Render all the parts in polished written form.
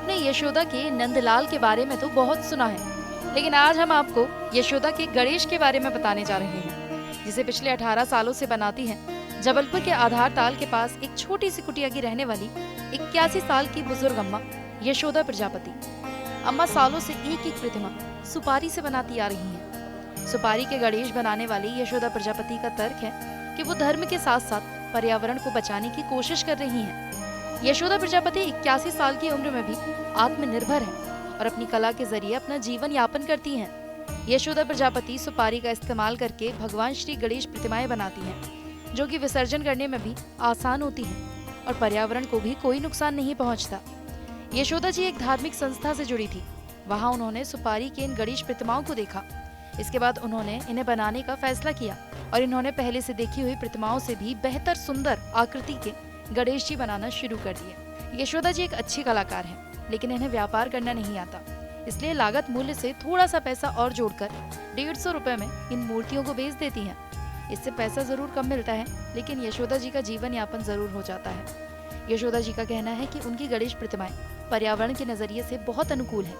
आपने यशोदा के नंदलाल के बारे में तो बहुत सुना है, लेकिन आज हम आपको यशोदा के गणेश के बारे में बताने जा रहे हैं, जिसे पिछले 18 सालों से बनाती हैं जबलपुर के आधार ताल के पास एक छोटी सी कुटिया की रहने वाली 81 साल की बुजुर्ग अम्मा यशोदा प्रजापति। अम्मा सालों से एक एक प्रतिमा सुपारी से बनाती आ रही हैं। सुपारी के गणेश बनाने वाली यशोदा प्रजापति का तर्क है कि वो धर्म के साथ साथ पर्यावरण को बचाने की कोशिश कर रही हैं। यशोदा प्रजापति 81 साल की उम्र में भी आत्मनिर्भर हैं और अपनी कला के जरिए अपना जीवन यापन करती हैं। यशोदा प्रजापति सुपारी का इस्तेमाल करके भगवान श्री गणेश प्रतिमाएं बनाती हैं, जो कि विसर्जन करने में भी आसान होती हैं और पर्यावरण को भी कोई नुकसान नहीं पहुंचता। यशोदा जी एक धार्मिक संस्था से जुड़ी थी। वहां उन्होंने सुपारी के इन गणेश प्रतिमाओं को देखा। इसके बाद उन्होंने इन्हें बनाने का फैसला किया और इन्होंने पहले से देखी हुई प्रतिमाओं से भी बेहतर सुंदर आकृति के गणेश जी बनाना शुरू कर दिए। यशोदा जी एक अच्छी कलाकार हैं, लेकिन इन्हें व्यापार करना नहीं आता, इसलिए लागत मूल्य से थोड़ा सा पैसा और जोड़कर 150 रुपए में इन मूर्तियों को बेच देती हैं। इससे पैसा जरूर कम मिलता है, लेकिन यशोदा जी का जीवन यापन जरूर हो जाता है। यशोदा जी का कहना है कि उनकी गणेश प्रतिमाएं पर्यावरण के नजरिए से बहुत अनुकूल है।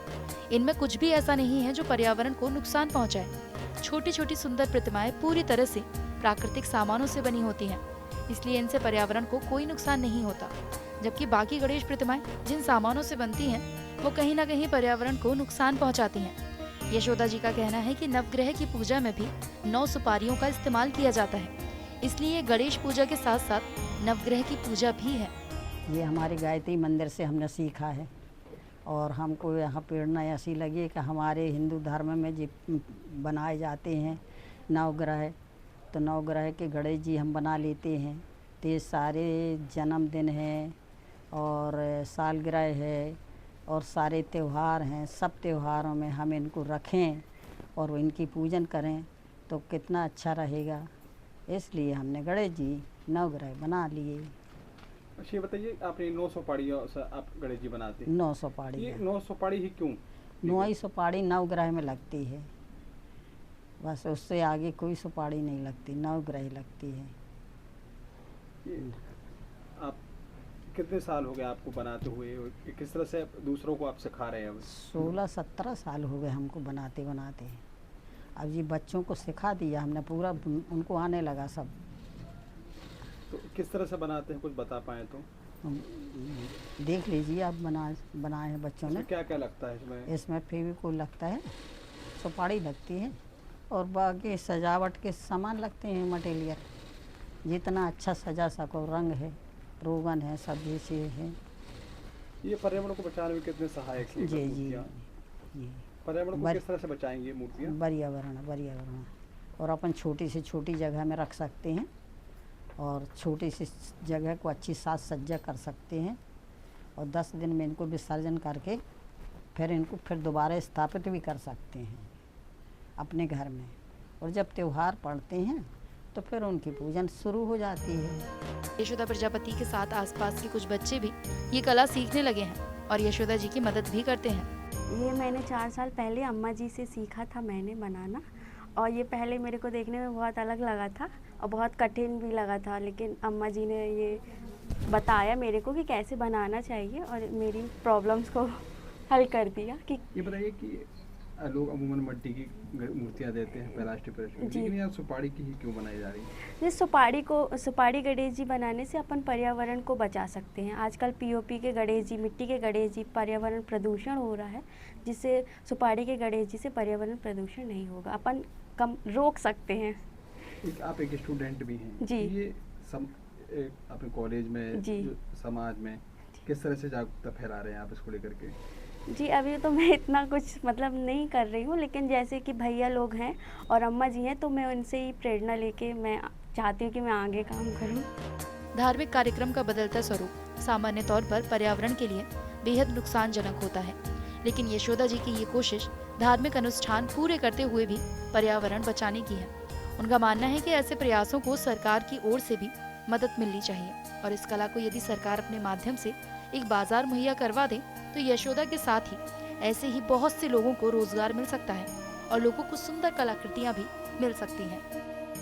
इनमें कुछ भी ऐसा नहीं है जो पर्यावरण को नुकसान पहुंचाए। छोटी छोटी सुंदर प्रतिमाएं पूरी तरह से प्राकृतिक सामानों से बनी होती हैं, इसलिए इनसे पर्यावरण को कोई नुकसान नहीं होता। जबकि बाकी गणेश प्रतिमाएं जिन सामानों से बनती हैं, वो कहीं ना कहीं पर्यावरण को नुकसान पहुंचाती हैं। यशोदा जी का कहना है कि नवग्रह की पूजा में भी 9 सुपारियों का इस्तेमाल किया जाता है, इसलिए गणेश पूजा के साथ साथ नवग्रह की पूजा भी है। ये हमारे गायत्री मंदिर से हमने सीखा है और हमको यहाँ प्रेरणा ऐसी लगी कि हमारे हिंदू धर्म में जो बनाए जाते हैं नवग्रह, तो नवग्रह के गणेश जी हम बना लेते हैं। तो ये सारे जन्मदिन हैं और सालगिरह है और सारे त्यौहार हैं, सब त्योहारों में हम इनको रखें और इनकी पूजन करें तो कितना अच्छा रहेगा। इसलिए हमने गणेश जी नवग्रह बना लिए। अच्छा, ये बताइए, आपने 9 सुपारी आप गणेश जी बनाते हैं? 9 सुपारी। ये 9 सुपारी ही क्यों? 9 ही सुपारी नवग्रह में लगती है, बस उससे आगे कोई सुपारी नहीं लगती, नवग्रह लगती है। ये आप कितने साल हो गए आपको बनाते हुए? किस तरह से दूसरों को आप सिखा रहे हैं? 16-17 साल हो गए हमको बनाते बनाते। अब ये बच्चों को सिखा दिया हमने पूरा, उनको आने लगा सब। तो किस तरह से बनाते हैं, कुछ बता पाएँ तो? देख लीजिए, आप बनाए हैं बच्चों ने। क्या क्या लगता है इसमें? इसमें फेविकोल लगता है, सुपारी लगती है और बाकी सजावट के सामान लगते हैं, मटेरियल जितना अच्छा सजा सको, रंग है, रोगन है, सब ये चीज़ है। ये पर्यावरण को बचाने में कितने सहायक है? जी जी जी। पर्यावरण को किस तरह से बचाएंगे मूर्तियाँ? पर्यावरण और अपन छोटी से छोटी जगह में रख सकते हैं और छोटी सी जगह को अच्छी साज सज्जा कर सकते हैं और 10 दिन में इनको विसर्जन करके फिर इनको दोबारा स्थापित भी कर सकते हैं अपने घर में। और जब त्योहार पड़ते हैं तो फिर उनकी पूजन शुरू हो जाती है। यशोदा प्रजापति के साथ आसपास के कुछ बच्चे भी ये कला सीखने लगे हैं और यशोदा जी की मदद भी करते हैं। ये मैंने 4 साल पहले अम्मा जी से सीखा था मैंने बनाना, और ये पहले मेरे को देखने में बहुत अलग लगा था और बहुत कठिन भी लगा था, लेकिन अम्मा जी ने ये बताया मेरे को कि कैसे बनाना चाहिए और मेरी प्रॉब्लम्स को हल कर दिया। कि ये बताइए कि लोग अमूमन मिट्टी की मूर्तियाँ देते हैं प्लास्टिक पर, लेकिन यार सुपारी की ही क्यों बनाई जा रही है? इस सुपारी गणेश जी बनाने से अपन पर्यावरण को बचा सकते हैं। आजकल पीओपी के गणेश जी, मिट्टी के गणेश जी, पर्यावरण प्रदूषण हो रहा है, जिससे सुपारी के गणेश जी से पर्यावरण प्रदूषण नहीं होगा, अपन कम रोक सकते हैं। आप एक स्टूडेंट भी हैं जी। ये अपने कॉलेज में जी, समाज में किस तरह से जागरूकता फैला रहे हैं आप इसको लेकर के? जी, अभी तो मैं इतना कुछ मतलब नहीं कर रही हूँ, लेकिन जैसे कि भैया लोग हैं और अम्मा जी हैं, तो मैं उनसे ही प्रेरणा लेके मैं चाहती हूँ कि मैं आगे काम करूँ। धार्मिक कार्यक्रम का बदलता स्वरूप सामान्य तौर पर पर्यावरण के लिए बेहद नुकसानजनक होता है, लेकिन यशोदा जी की ये कोशिश धार्मिक अनुष्ठान पूरे करते हुए भी पर्यावरण बचाने की है। उनका मानना है कि ऐसे प्रयासों को सरकार की ओर से भी मदद मिलनी चाहिए और इस कला को यदि सरकार अपने माध्यम से एक बाजार मुहैया करवा दे तो यशोदा के साथ ही ऐसे ही बहुत से लोगों को रोजगार मिल सकता है और लोगों को सुंदर कलाकृतियां भी मिल सकती हैं।